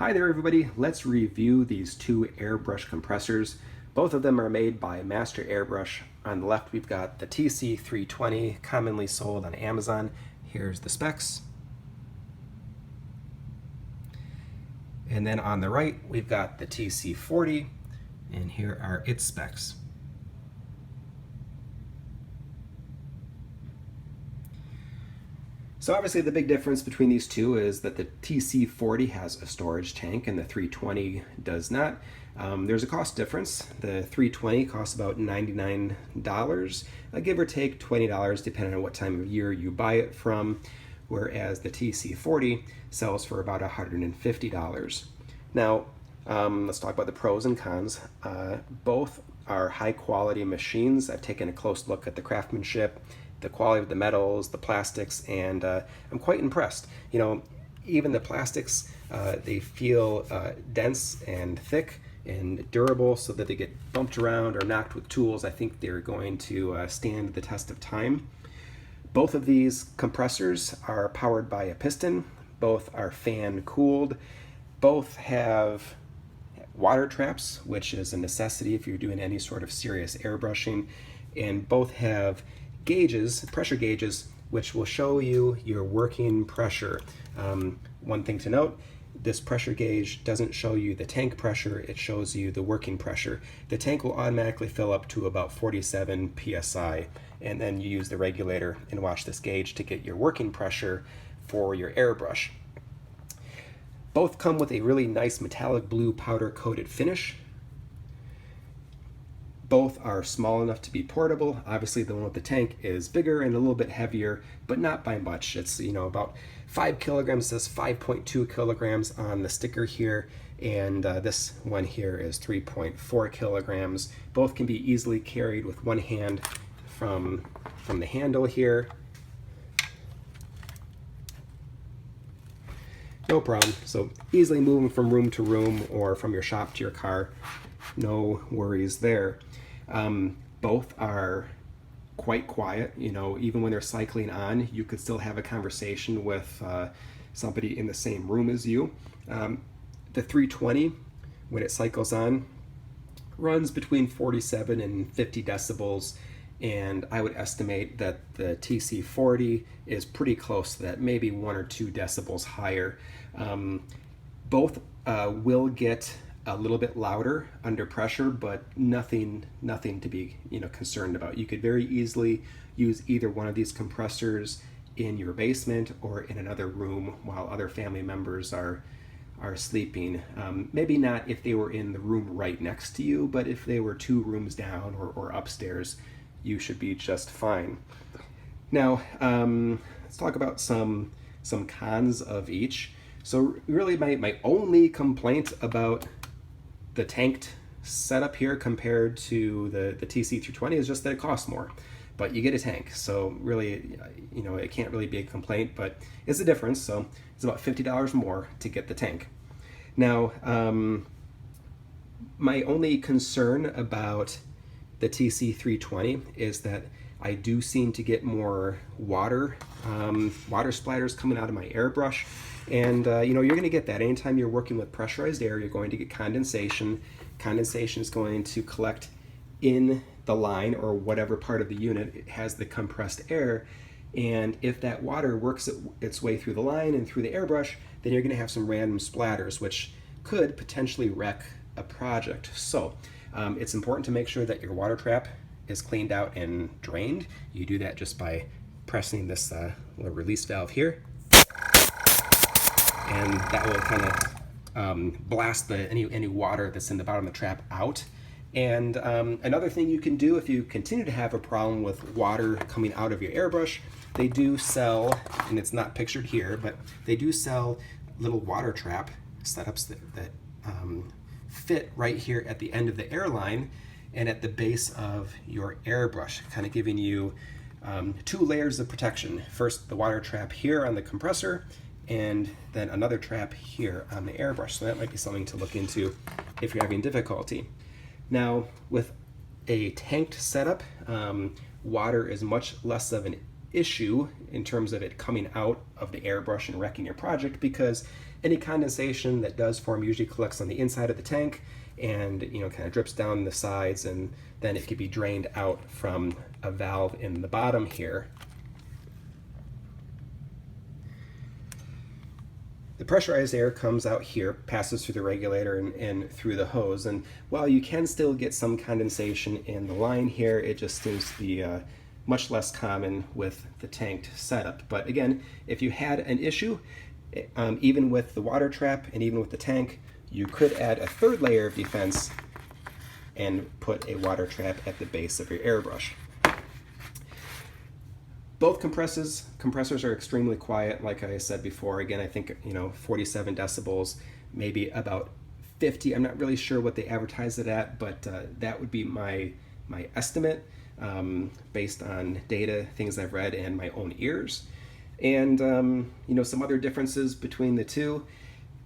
Hi there everybody, let's review these two airbrush compressors. Both of them are made by Master Airbrush. On the left we've got the TC-320, commonly sold on Amazon. Here's the specs. And then on the right we've got the TC-40, and here are its specs. So obviously the big difference between these two is that the TC-40 has a storage tank and the 320 does not. There's a cost difference. The 320 costs about $99, give or take $20 depending on what time of year you buy it from, whereas the TC-40 sells for about $150. Now, let's talk about the pros and cons. Both are high quality machines. I've taken a close look at the craftsmanship, the quality of the metals, the plastics, and I'm quite impressed. You know, even the plastics, they feel dense and thick and durable so that they get bumped around or knocked with tools. I think they're going to stand the test of time. Both of these compressors are powered by a piston. Both are fan cooled. Both have water traps, which is a necessity if you're doing any sort of serious airbrushing, and both have gauges, pressure gauges, which will show you your working pressure. One thing to note, this pressure gauge doesn't show you the tank pressure, it shows you the working pressure. The tank will automatically fill up to about 47 psi, and then you use the regulator and watch this gauge to get your working pressure for your airbrush. Both come with a really nice metallic blue powder coated finish. Both are small enough to be portable. Obviously the one with the tank is bigger and a little bit heavier, but not by much. It's, you know, about 5 kilograms, says 5.2 kilograms on the sticker here, and this one here is 3.4 kilograms. Both can be easily carried with one hand from the handle here. No problem. So easily moving from room to room or from your shop to your car. No worries there. Both are quite quiet. You know, even when they're cycling on, you could still have a conversation with somebody in the same room as you. The 320, when it cycles on, runs between 47 and 50 decibels, and I would estimate that the TC-40 is pretty close to that, maybe 1 or 2 decibels higher. Both will get a little bit louder under pressure, but nothing to be, you know, concerned about. You could very easily use either one of these compressors in your basement or in another room while other family members are sleeping. Maybe not if they were in the room right next to you, but if they were 2 rooms down or upstairs, you should be just fine. Now, let's talk about some cons of each. So really my only complaint about the tanked setup here compared to the TC-320 is just that it costs more, but you get a tank. So really, you know, it can't really be a complaint, but it's a difference. So it's about $50 more to get the tank. Now, my only concern about the TC-320 is that I do seem to get more water splatters coming out of my airbrush. And you know, you're going to get that anytime you're working with pressurized air. You're going to get condensation. Condensation is going to collect in the line or whatever part of the unit it has the compressed air, and if that water works its way through the line and through the airbrush, then you're going to have some random splatters which could potentially wreck a project. So it's important to make sure that your water trap is cleaned out and drained. You do that just by pressing this little release valve here, and that will kind of blast any water that's in the bottom of the trap out. And another thing you can do if you continue to have a problem with water coming out of your airbrush, they do sell, and it's not pictured here, but they do sell little water trap setups that fit right here at the end of the airline and at the base of your airbrush, kind of giving you 2 layers of protection. First, the water trap here on the compressor, and then another trap here on the airbrush. So that might be something to look into if you're having difficulty. Now, with a tanked setup, water is much less of an issue in terms of it coming out of the airbrush and wrecking your project, because any condensation that does form usually collects on the inside of the tank and kind of drips down the sides, and then it could be drained out from a valve in the bottom here. The pressurized air comes out here, passes through the regulator and through the hose, and while you can still get some condensation in the line here, it just seems to be much less common with the tanked setup. But again, if you had an issue, even with the water trap and even with the tank, you could add a third layer of defense and put a water trap at the base of your airbrush. Both compressors are extremely quiet, like I said before. Again, I think 47 decibels, maybe about 50. I'm not really sure what they advertise it at, but that would be my estimate based on data, things I've read, and my own ears. And some other differences between the two.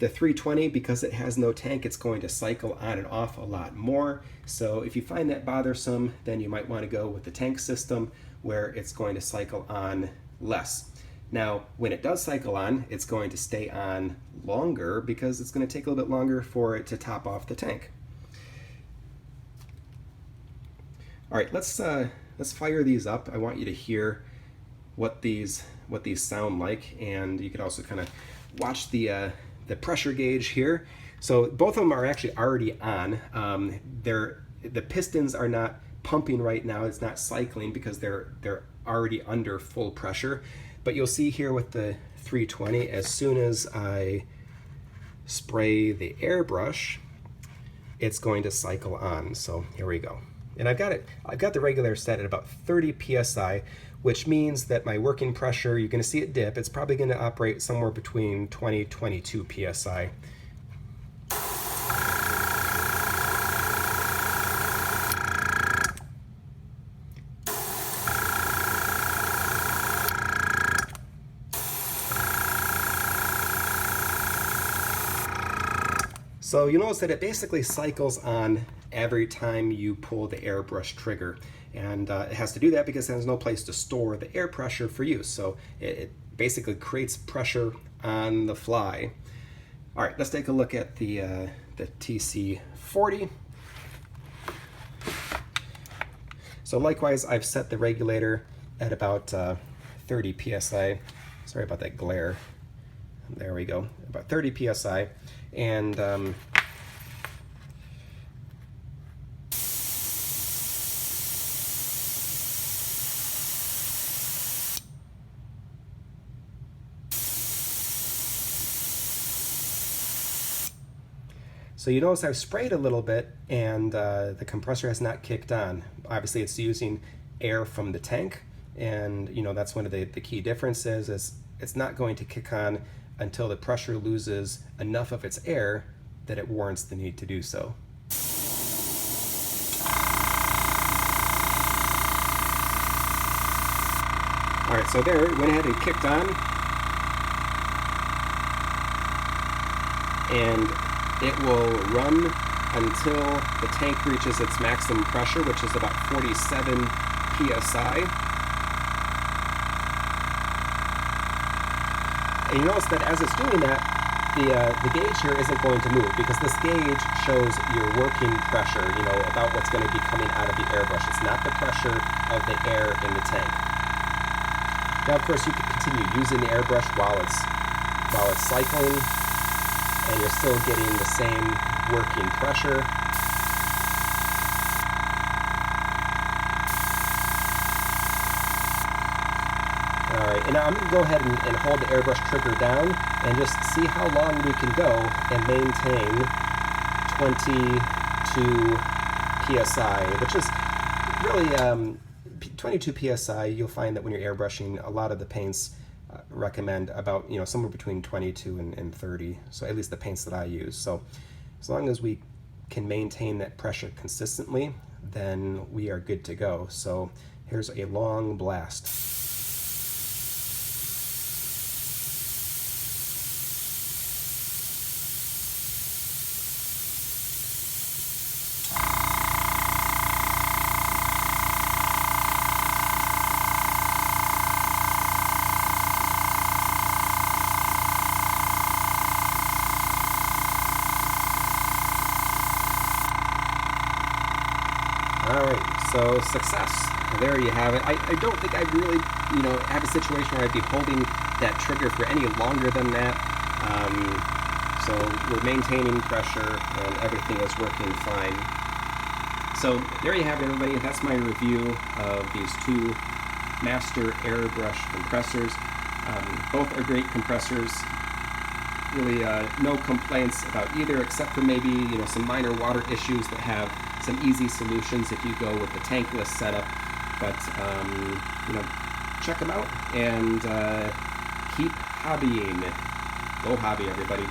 The 320, because it has no tank, it's going to cycle on and off a lot more. So if you find that bothersome, then you might want to go with the tank system, where it's going to cycle on less. Now, when it does cycle on, it's going to stay on longer because it's going to take a little bit longer for it to top off the tank. All right, let's fire these up. I want you to hear what these sound like, and you could also kind of watch the pressure gauge here. So both of them are actually already on. The pistons are not pumping right now. It's not cycling because they're already under full pressure. But you'll see here with the 320, as soon as I spray the airbrush, it's going to cycle on. So here we go. And I've got the regulator set at about 30 psi, which means that my working pressure, you're going to see it dip. It's probably going to operate somewhere between 22 psi. So you'll notice that it basically cycles on every time you pull the airbrush trigger. And it has to do that because there's no place to store the air pressure for use. So it basically creates pressure on the fly. All right, let's take a look at the TC-40. So likewise, I've set the regulator at about 30 psi. Sorry about that glare. There we go, about 30 psi. And so you notice I've sprayed a little bit, and the compressor has not kicked on. Obviously, it's using air from the tank, and that's one of the key differences is it's not going to kick on until the pressure loses enough of its air that it warrants the need to do so. All right, so there, it went ahead and kicked on, and it will run until the tank reaches its maximum pressure, which is about 47 psi. And you notice that as it's doing that, the gauge here isn't going to move because this gauge shows your working pressure, about what's going to be coming out of the airbrush. It's not the pressure of the air in the tank. Now, of course, you can continue using the airbrush while it's cycling, and you're still getting the same working pressure. All right, and now I'm going to go ahead and hold the airbrush trigger down and just see how long we can go and maintain 22 psi, which is really 22 psi. You'll find that when you're airbrushing, a lot of the paints recommend about somewhere between 22 and 30. So at least the paints that I use. So as long as we can maintain that pressure consistently, then we are good to go. So here's a long blast. So success. There you have it. I don't think I'd really, have a situation where I'd be holding that trigger for any longer than that. So we're maintaining pressure and everything is working fine. So there you have it, everybody. That's my review of these two Master Airbrush compressors. Both are great compressors. Really no complaints about either, except for maybe some minor water issues that have some easy solutions if you go with the tankless setup. But check them out and keep hobbying. Go hobby, everybody.